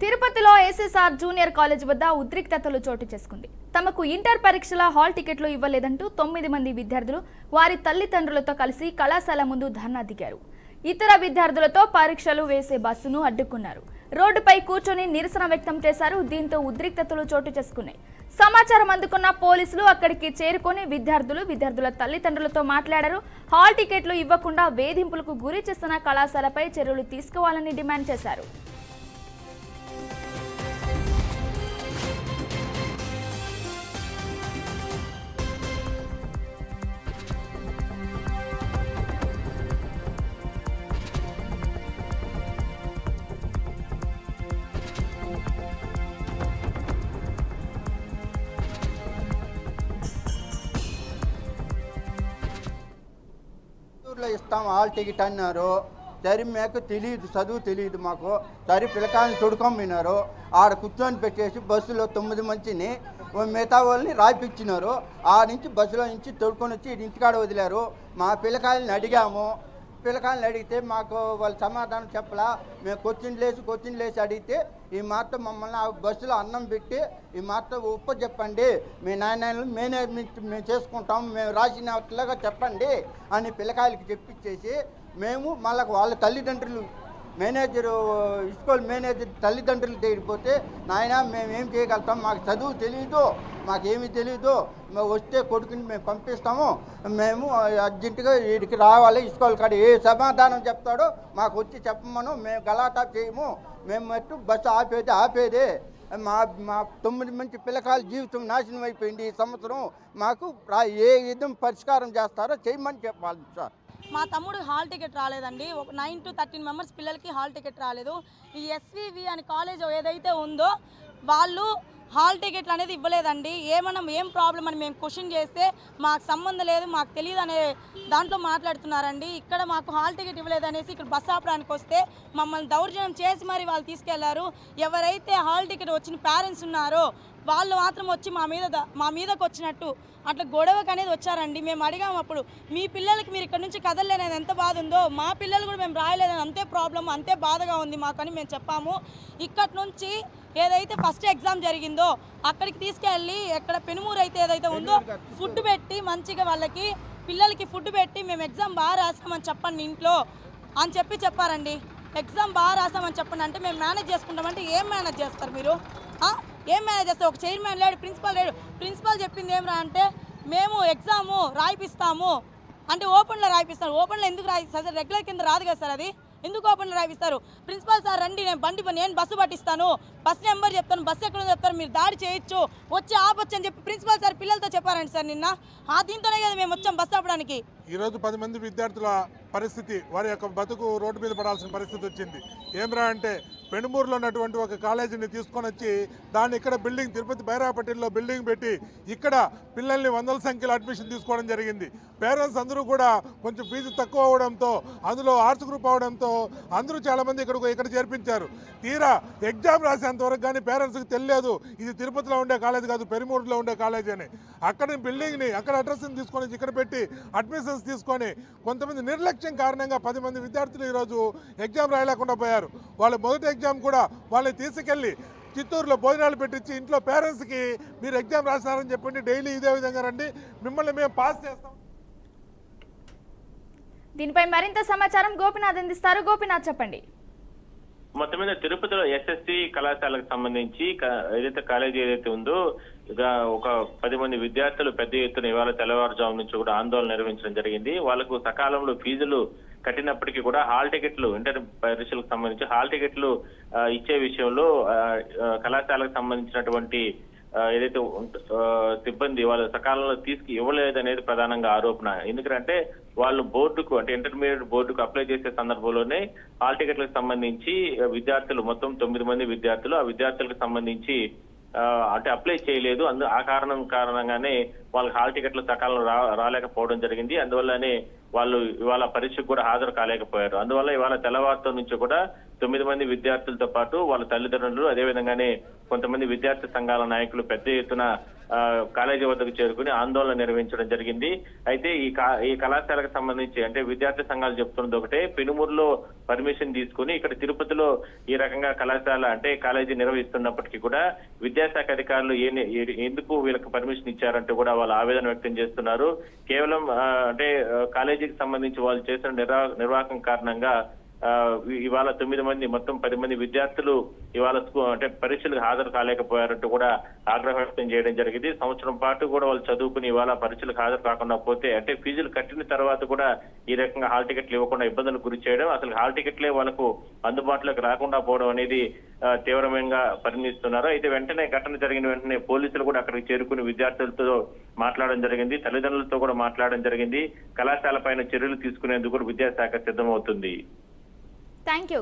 తిరుపతిలో SSR junior college వద్ద ఉద్రిక్తతలు చోటు చేసుకుంది. తమకు ఇంటర్ పరీక్షల హాల్ టికెట్లు ఇవ్వలేదంటూ 9 మంది విద్యార్థులు వారి తల్లిదండ్రులతో కలిసి కళాశాల ముందు ధర్నా దిగారు. ఇతర విద్యార్థులతో పరీక్షలు వేసే బస్సును అడ్డుకున్నారు. రోడ్డుపై కూర్చొని నిరసన వ్యక్తం చేశారు. దీంతో ఉద్రిక్తతలు చోటు చేసుకున్నాయి. సమాచారం అందుకున్న పోలీసులు అక్కడికి చేరుకొని విద్యార్థుల తల్లిదండ్రులతో మాట్లాడారు. హాల్ టికెట్లు ఇవ్వకుండా వేధింపులకు గురి చేస్తున్న కళాశాలపై చర్యలు తీసుకోవాలని డిమాండ్ చేశారు. ఇస్తాం హాల్ టికెట్ అన్నారు. సరే మాకు తెలియదు, చదువు తెలియదు మాకు. సరే పిల్లకాయని తొడుకొమ్మినారు. ఆడ కూర్చొని పెట్టేసి బస్సులో 9 మందిని మిగతా వాళ్ళని రాయిపించినారు. ఆ నుంచి బస్సులో నుంచి తొడుకొని వచ్చి ఇంటికాడ వదిలారు. మా పిల్లకాయలని అడిగాము. పిల్లకాయలని అడిగితే మాకు వాళ్ళు సమాధానం చెప్పలా. మేము క్వశ్చన్ లేసి అడిగితే ఈ మాత్రం మమ్మల్ని ఆ బస్సులో అన్నం పెట్టి ఈ మాత్రం చెప్పండి, మీ నాయనలు మేనేజ్మెంట్ మేము చేసుకుంటాం, మేము రాసినట్లుగా చెప్పండి అని పిల్లకాయలకి చెప్పించేసి మేము మళ్ళీ వాళ్ళ తల్లిదండ్రులు స్కూల్ మేనేజర్ తల్లిదండ్రులు దగ్గరిపోతే నాయన మేమేం చేయగలుగుతాం, మాకు చదువు తెలియదు, మాకేమీ తెలియదు, మేము వస్తే కొడుకుని మేము పంపిస్తాము, మేము అర్జెంటుగా వీడికి రావాలి, స్కూల్ కాడ ఏ సమాధానం చెప్తాడో మాకు వచ్చి చెప్పమను, మేము గలాటా చేయము, మేము మట్టు బస్సు ఆపేదే. మా 9 మంది పిల్లకాయల జీవితం నాశనం అయిపోయింది. ఈ సంవత్సరం మాకు ఏ విధం పరిష్కారం చేస్తారో చేయమని చెప్పాలి సార్. మా తమ్ముడు హాల్ టికెట్ రాలేదండి. ఒక 9 to 13 మెంబర్స్ పిల్లలకి హాల్ టికెట్ రాలేదు. ఈ ఎస్వివి అని కాలేజ్ ఏదైతే ఉందో వాళ్ళు హాల్ టికెట్లు అనేది ఇవ్వలేదండి. ఏం ప్రాబ్లం అని మేము క్వశ్చన్ చేస్తే మాకు సంబంధం లేదు, మాకు తెలియదు అనే దాంట్లో మాట్లాడుతున్నారండి. ఇక్కడ మాకు హాల్ టికెట్ ఇవ్వలేదనేసి ఇక్కడ బస్ ఆపడానికి వస్తే మమ్మల్ని దౌర్జన్యం చేసి మరి వాళ్ళు తీసుకెళ్లారు. ఎవరైతే హాల్ టికెట్ వచ్చిన పేరెంట్స్ ఉన్నారో వాళ్ళు మాత్రం వచ్చి మా మీదకి వచ్చినట్టు అట్లా గొడవకు అనేది వచ్చారండి. మేము అడిగాము అప్పుడు, మీ పిల్లలకి మీరు ఇక్కడ నుంచి కదలలేదని ఎంత బాధ ఉందో మా పిల్లలు కూడా మేము రాయలేదని అంతే ప్రాబ్లం, అంతే బాధగా ఉంది మాకని మేము చెప్పాము. ఇక్కడి నుంచి ఏదైతే ఫస్ట్ ఎగ్జామ్ జరిగిందో అక్కడికి తీసుకెళ్ళి ఎక్కడ పెనుమూరు అయితే ఏదైతే ఉందో ఫుడ్ పెట్టి మంచిగా వాళ్ళకి పిల్లలకి ఫుడ్ పెట్టి మేము ఎగ్జామ్ బాగా రాసామని చెప్పండి ఇంట్లో అని చెప్పారండి. ఎగ్జామ్ బాగా రాసామని చెప్పండి అంటే మేము మేనేజ్ చేసుకుంటామంటే ఏం మేనేజ్ చేస్తారు మీరు? ఏం మేనేజ్ చేస్తారు? ఒక చైర్మన్ లేడు, ప్రిన్సిపాల్ లేడు. ప్రిన్సిపాల్ చెప్పింది ఏం రా అంటే మేము ఎగ్జాము రాయిపిస్తాము అంటే ఓపెన్లో రాయిపిస్తాను. ఓపెన్లో ఎందుకు రాయిస్తారు సార్? రెగ్యులర్ కింద రాదు కదా సార్, అది ఎందుకు ఓపెన్లో రాయిస్తారు? ప్రిన్సిపాల్ సార్ రండి, నేను బస్సు పట్టిస్తాను, బస్ నెంబర్ చెప్తాను, బస్సు ఎక్కడ చెప్తాను, మీరు దాడి చేయొచ్చు, వచ్చి ఆపొచ్చు అని చెప్పి ప్రిన్సిపాల్ సార్ పిల్లలతో చెప్పారండి సార్ నిన్న. దీంతోనే కదా మేము వచ్చాం బస్సు ఆపడానికి. ఈరోజు 10 మంది విద్యార్థుల పరిస్థితి, వారి యొక్క బతుకు రోడ్డు మీద పడాల్సిన పరిస్థితి వచ్చింది. ఏమరా అంటే పెనుమూరులో ఉన్నటువంటి ఒక కాలేజీని తీసుకొని వచ్చి దాన్ని ఇక్కడ బిల్డింగ్ తిరుపతి బైరాపట్టిలో బిల్డింగ్ పెట్టి ఇక్కడ పిల్లల్ని 100ల సంఖ్యలో అడ్మిషన్ తీసుకోవడం జరిగింది. పేరెంట్స్ అందరూ కూడా కొంచెం ఫీజు తక్కువ అవడంతో, అందులో ఆర్ట్స్ గ్రూప్ అవడంతో అందరూ చాలామంది ఇక్కడ చేర్పించారు. తీరా ఎగ్జామ్ రాసేంత వరకు కానీ పేరెంట్స్కి తెలియదు ఇది తిరుపతిలో ఉండే కాలేజ్ కాదు, పెనుమూరులో ఉండే కాలేజ్ అని. అక్కడ బిల్డింగ్ని అక్కడ అడ్రస్ని తీసుకొని ఇక్కడ పెట్టి అడ్మిషన్స్ తీసుకొని కొంతమంది నిర్లక్ష్యం కారణంగా 10 మంది విద్యార్థులు ఈరోజు ఎగ్జామ్ రాయలేకుండా పోయారు. వాళ్ళు మొదటి ఎగ్జామ్ కూడా వాళ్ళని తీసుకెళ్ళి చిత్తూరులో భోజనాలు పెట్టించి ఇంట్లో పేరెంట్స్కి మీరు ఎగ్జామ్ రాసినారని చెప్పండి, డైలీ ఇదే విధంగా రండి, మిమ్మల్ని మేము పాస్ చేస్తాం. దీనిపై మరింత సమాచారం గోపినాథ్ అందిస్తారు. గోపినాథ్ చెప్పండి. మొత్తం మీద తిరుపతిలో ఎస్ఎస్సి కళాశాలకు సంబంధించి ఏదైతే కాలేజీ ఏదైతే ఉందో ఇక ఒక 10 మంది విద్యార్థులు పెద్ద ఎత్తున ఇవాళ తెల్లవారుజాము నుంచి కూడా ఆందోళన నిర్వహించడం జరిగింది. వాళ్లకు సకాలంలో ఫీజులు కట్టినప్పటికీ కూడా హాల్ టికెట్లు ఇంటర్ పరీక్షలకు సంబంధించి హాల్ టికెట్లు ఇచ్చే విషయంలో కళాశాలకు సంబంధించినటువంటి ఏదైతే సిబ్బంది వాళ్ళు సకాలంలో ఇవ్వలేదనేది ప్రధానంగా ఆరోపణ. ఎందుకంటే వాళ్ళు బోర్డుకు అంటే ఇంటర్మీడియట్ బోర్డుకు అప్లై చేసే సందర్భంలోనే హాల్ టికెట్లకు సంబంధించి విద్యార్థులు మొత్తం 9 మంది విద్యార్థులు ఆ విద్యార్థులకు సంబంధించి అంటే అప్లై చేయలేదు. ఆ కారణంగానే వాళ్ళకి హాల్ టికెట్లు సకాలంలో రాలేకపోవడం జరిగింది. అందువల్లనే వాళ్ళు ఇవాళ పరీక్షకు కూడా హాజరు కాలేకపోయారు. అందువల్ల ఇవాళ తెల్లవారుతో నుంచి కూడా 9 మంది విద్యార్థులతో పాటు వాళ్ళ తల్లిదండ్రులు, అదేవిధంగానే కొంతమంది విద్యార్థి సంఘాల నాయకులు పెద్ద ఎత్తున కాలేజీ వద్దకు చేరుకుని ఆందోళన నిర్వహించడం జరిగింది. అయితే ఈ కళాశాలకు సంబంధించి అంటే విద్యార్థి సంఘాలు చెప్తున్నది ఒకటే, పెనుమూరులో పర్మిషన్ తీసుకుని ఇక్కడ తిరుపతిలో ఈ రకంగా కళాశాల అంటే కాలేజీ నిర్వహిస్తున్నప్పటికీ కూడా విద్యాశాఖ అధికారులు ఎందుకు వీళ్ళకి పర్మిషన్ ఇచ్చారంటూ కూడా వాళ్ళు ఆవేదన వ్యక్తం చేస్తున్నారు. కేవలం అంటే కాలేజీకి సంబంధించి వాళ్ళు చేసిన నిర్వాహకం కారణంగా ఇవాళ 9 మంది మొత్తం 10 మంది విద్యార్థులు ఇవాళ అంటే పరీక్షలకు హాజరు కాలేకపోయారంటూ కూడా ఆగ్రహం వ్యక్తం చేయడం జరిగింది. సంవత్సరం పాటు కూడా వాళ్ళు చదువుకుని ఇవాళ పరీక్షలకు హాజరు కాకుండా పోతే అంటే ఫీజులు కట్టిన తర్వాత కూడా ఈ రకంగా హాల్ టికెట్లు ఇవ్వకుండా ఇబ్బందులు గురి చేయడం, అసలు హాల్ టికెట్లే వాళ్ళకు అందుబాటులోకి రాకుండా పోవడం అనేది తీవ్రంగా పరిగణిస్తున్నారు. అయితే వెంటనే ఘటన జరిగిన వెంటనే పోలీసులు కూడా అక్కడికి చేరుకుని విద్యార్థులతో మాట్లాడడం జరిగింది, తల్లిదండ్రులతో కూడా మాట్లాడడం జరిగింది. కళాశాల పైన చర్యలు తీసుకునేందుకు కూడా విద్యాశాఖ సిద్ధమవుతుంది. Thank you.